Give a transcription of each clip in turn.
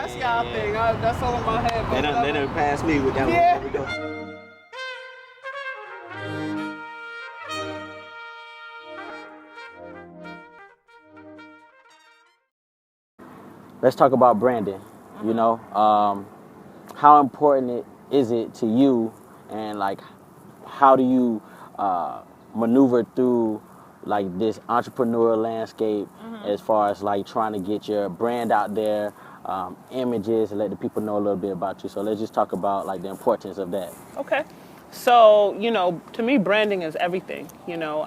that's y'all thing. That's all in my head. They done passed me with that one. Yeah. There we go. Let's talk about branding. You know, how important is it to you, and like, how do you maneuver through like this entrepreneurial landscape as far as like trying to get your brand out there, images, and let the people know a little bit about you. So let's just talk about like the importance of that. Okay. So, you know, to me, branding is everything. You know,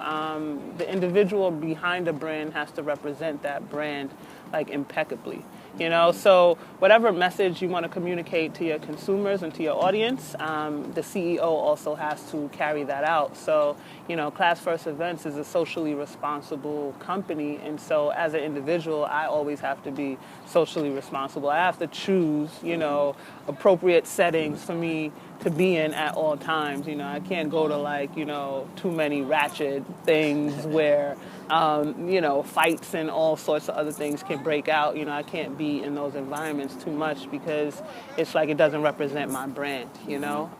the individual behind a brand has to represent that brand like impeccably. You know, so whatever message you want to communicate to your consumers and to your audience, the CEO also has to carry that out. So, you know, Class First Events is a socially responsible company, and so as an individual, I always have to be socially responsible. I have to choose, you know, appropriate settings for me to be in at all times. You know, I can't go to like, you know, too many ratchet things where, you know, fights and all sorts of other things can break out. You know, I can't be in those environments too much because it's like it doesn't represent my brand, you know.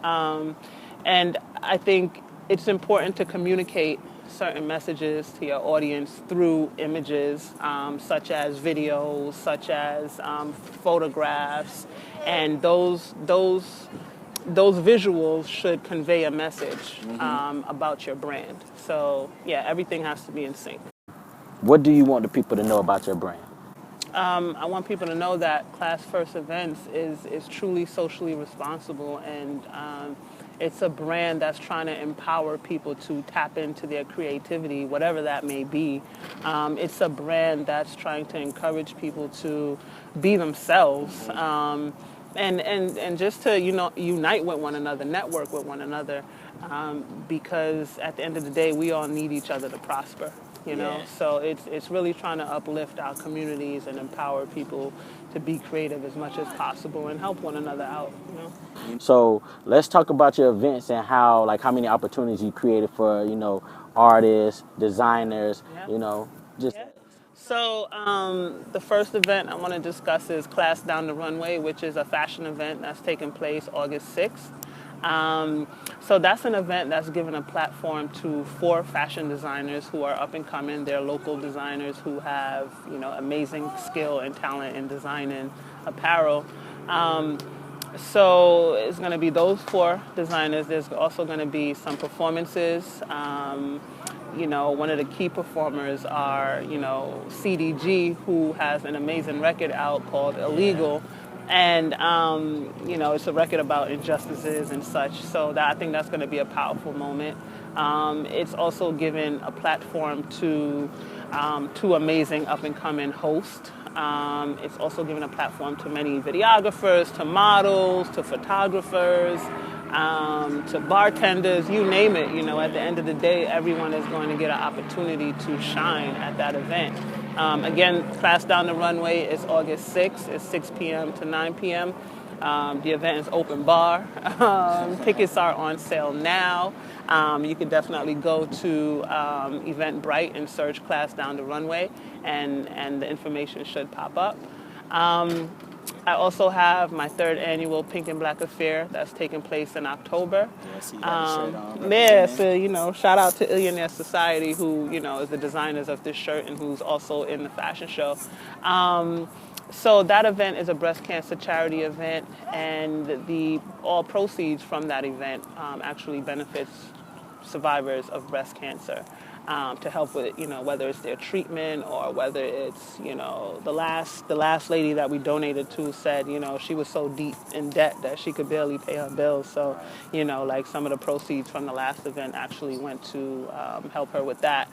And I think it's important to communicate certain messages to your audience through images, such as videos, such as photographs, and those visuals should convey a message about your brand. So yeah, everything has to be in sync. What do you want the people to know about your brand? I want people to know that Class First Events is truly socially responsible, and it's a brand that's trying to empower people to tap into their creativity, whatever that may be. It's a brand that's trying to encourage people to be themselves, and just to, you know, unite with one another, network with one another, because at the end of the day, we all need each other to prosper. You know, Yeah. so it's really trying to uplift our communities and empower people to be creative as much as possible and help one another out. You know. So let's talk about your events and how many opportunities you created for, you know, artists, designers, Yeah. you know, just. Yeah. So the first event I want to discuss is Class Down the Runway, which is a fashion event that's taking place August 6th. So that's an event that's given a platform to 4 fashion designers who are up and coming. They're local designers who have, you know, amazing skill and talent in designing apparel. So it's going to be those 4 designers. There's also going to be some performances. You know, one of the key performers are, you know, CDG, who has an amazing record out called Illegal. And, you know, it's a record about injustices and such. So I think that's going to be a powerful moment. It's also given a platform to 2 amazing up-and-coming hosts. It's also given a platform to many videographers, to models, to photographers, to bartenders, you name it. You know, at the end of the day, everyone is going to get an opportunity to shine at that event. Again, Class Down the Runway is August 6th. It's 6 p.m. to 9 p.m. The event is open bar. Tickets are on sale now. You can definitely go to Eventbrite and search Class Down the Runway, and the information should pop up. I also have my 3rd annual Pink and Black Affair that's taking place in October. Yeah, so you got the shirt on, Yeah, so, you know, shout out to Illionaire Society, who, you know, is the designers of this shirt and who's also in the fashion show. So that event is a breast cancer charity event, and all proceeds from that event actually benefits survivors of breast cancer, to help with, you know, whether it's their treatment or whether it's, you know, the last lady that we donated to said, you know, she was so deep in debt that she could barely pay her bills. So, you know, like some of the proceeds from the last event actually went to help her with that.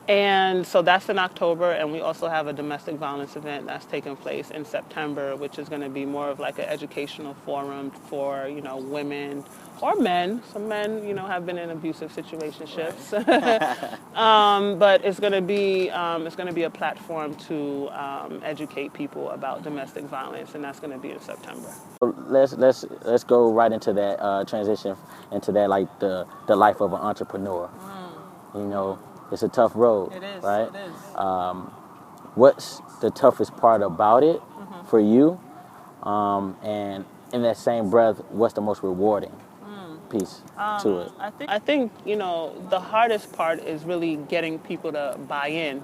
And so that's in October, and we also have a domestic violence event that's taking place in September, which is going to be more of like an educational forum for, you know, women or men. Some men, you know, have been in abusive situationships, but it's going to be a platform to educate people about domestic violence, and that's going to be in September. Let's go right into that transition into that, like the life of an entrepreneur. You know, it's a tough road. It is. Right? It is. What's the toughest part about it, for you? And in that same breath, what's the most rewarding piece to it? I think the hardest part is really getting people to buy in.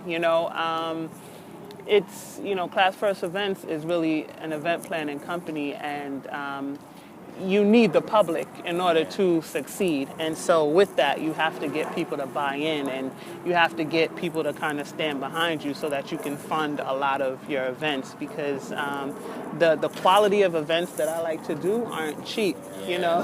It's Class First Events is really an event planning company, and you need the public in order to succeed. And so with that, you have to get people to buy in, and you have to get people to kind of stand behind you so that you can fund a lot of your events, because the quality of events that I like to do aren't cheap,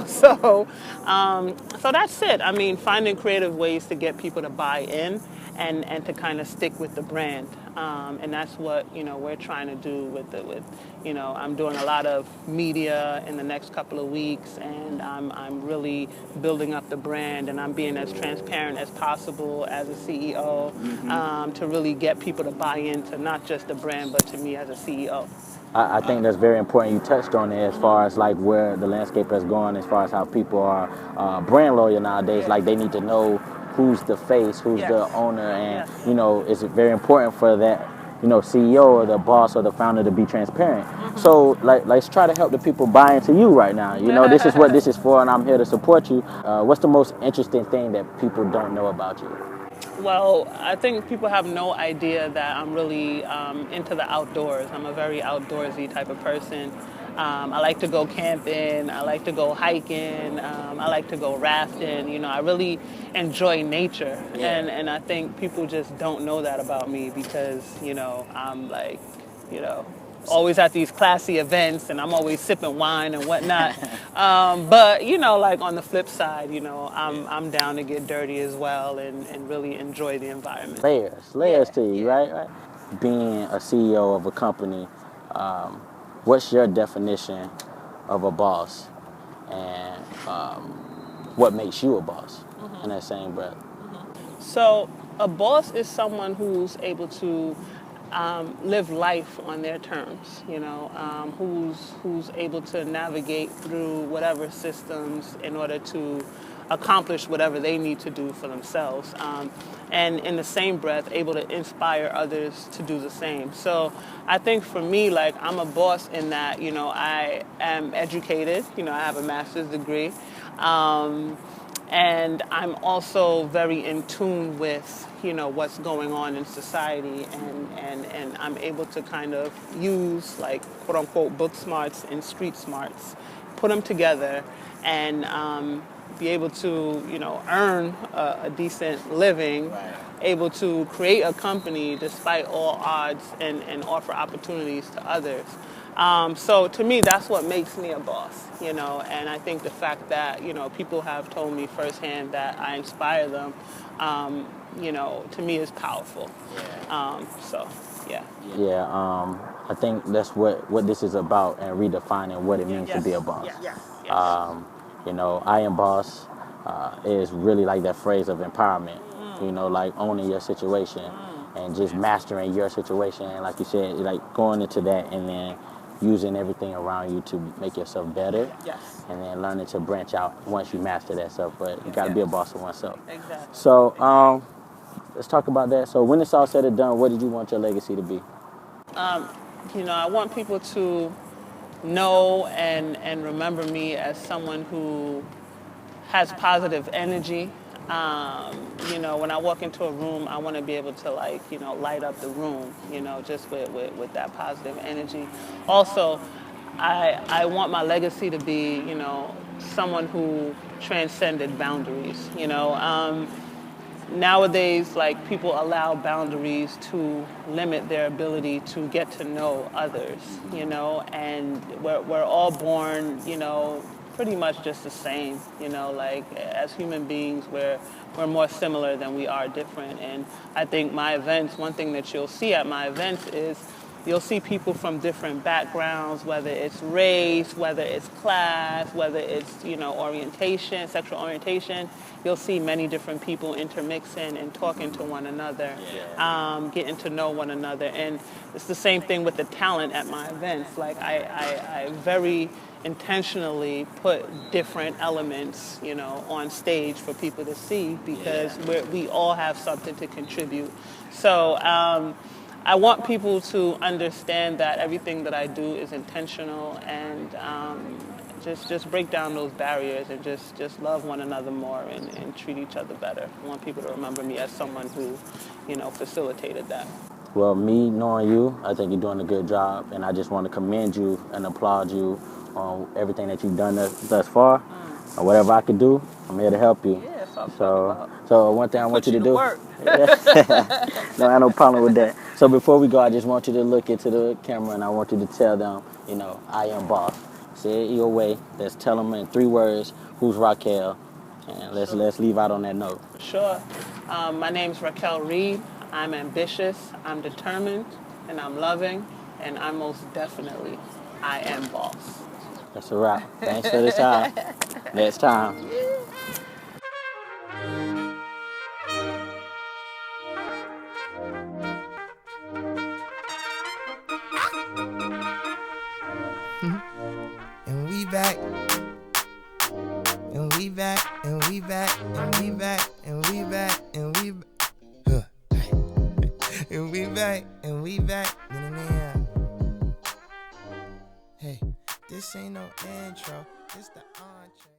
So that's it. I mean, finding creative ways to get people to buy in and to kind of stick with the brand. And that's what we're trying to do I'm doing a lot of media in the next couple of weeks, and I'm really building up the brand, and I'm being as transparent as possible as a CEO to really get people to buy into not just the brand but to me as a CEO. I think that's very important. You touched on it as far as like where the landscape has gone, as far as how people are brand loyal nowadays. Like they need to know who's the face, who's the owner, and it's very important for that CEO or the boss or the founder to be transparent. So let's try to help the people buy into you right now. This is what this is for, and I'm here to support you. What's the most interesting thing that people don't know about you? Well, I think people have no idea that I'm really into the outdoors. I'm a very outdoorsy type of person. I like to go camping. I like to go hiking. I like to go rafting. I really enjoy nature. And I think people just don't know that about me because, I'm like, always at these classy events, and I'm always sipping wine and whatnot. But like on the flip side, I'm down to get dirty as well and really enjoy the environment. Layers to you, right? Being a CEO of a company, what's your definition of a boss, and what makes you a boss in that same breath? So a boss is someone who's able to live life on their terms, who's able to navigate through whatever systems in order to accomplish whatever they need to do for themselves. And in the same breath, able to inspire others to do the same. So I think for me, like, I'm a boss in that, I am educated, I have a master's degree. And I'm also very in tune with, what's going on in society, and I'm able to kind of use, like, quote unquote, book smarts and street smarts, put them together, and be able to, earn a decent living, able to create a company despite all odds, and offer opportunities to others. So to me, that's what makes me a boss, and I think the fact that, people have told me firsthand that I inspire them, to me is powerful. I think that's what this is about, and redefining what it means to be a boss. I am boss is really like that phrase of empowerment, like owning your situation and just mastering your situation. And like you said, like going into that and then using everything around you to make yourself better. And then learning to branch out once you master that stuff. But you got to be a boss of oneself. Exactly. So let's talk about that. So when it's all said and done, what did you want your legacy to be? I want people to know and remember me as someone who has positive energy. When I walk into a room, I want to be able to light up the room, just with that positive energy. Also, I want my legacy to be, someone who transcended boundaries. Nowadays, people allow boundaries to limit their ability to get to know others, and we're all born, pretty much just the same, as human beings, we're more similar than we are different. And I think my events, one thing that you'll see at my events is you'll see people from different backgrounds, whether it's race, whether it's class, whether it's, orientation, sexual orientation. You'll see many different people intermixing and talking to one another, getting to know one another. And it's the same thing with the talent at my events. Like I very intentionally put different elements, on stage for people to see because we all have something to contribute. So I want people to understand that everything that I do is intentional, and just break down those barriers, and just love one another more, and treat each other better. I want people to remember me as someone who, facilitated that. Well, me knowing you, I think you're doing a good job, and I just want to commend you and applaud you on everything that you've done thus far. Or whatever I could do, I'm here to help you. Yeah, that's what I'm talking So, about. so one thing I want Put you you to to do. work. No, I have no problem with that. So before we go, I just want you to look into the camera, and I want you to tell them, I am boss. Say it your way. Let's tell them in 3 words who's Racquel, and let's leave out on that note. Sure. My name's Racquel Reid. I'm ambitious, I'm determined, and I'm loving, and I'm most definitely, I am boss. That's a wrap. Thanks for the time. Next time. And we back, and we back, and we back, and we back, and we back, and we and we back, and we back. Hey, this ain't no intro, this the entree.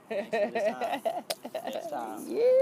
Thanks for this time. Next time. Yeah.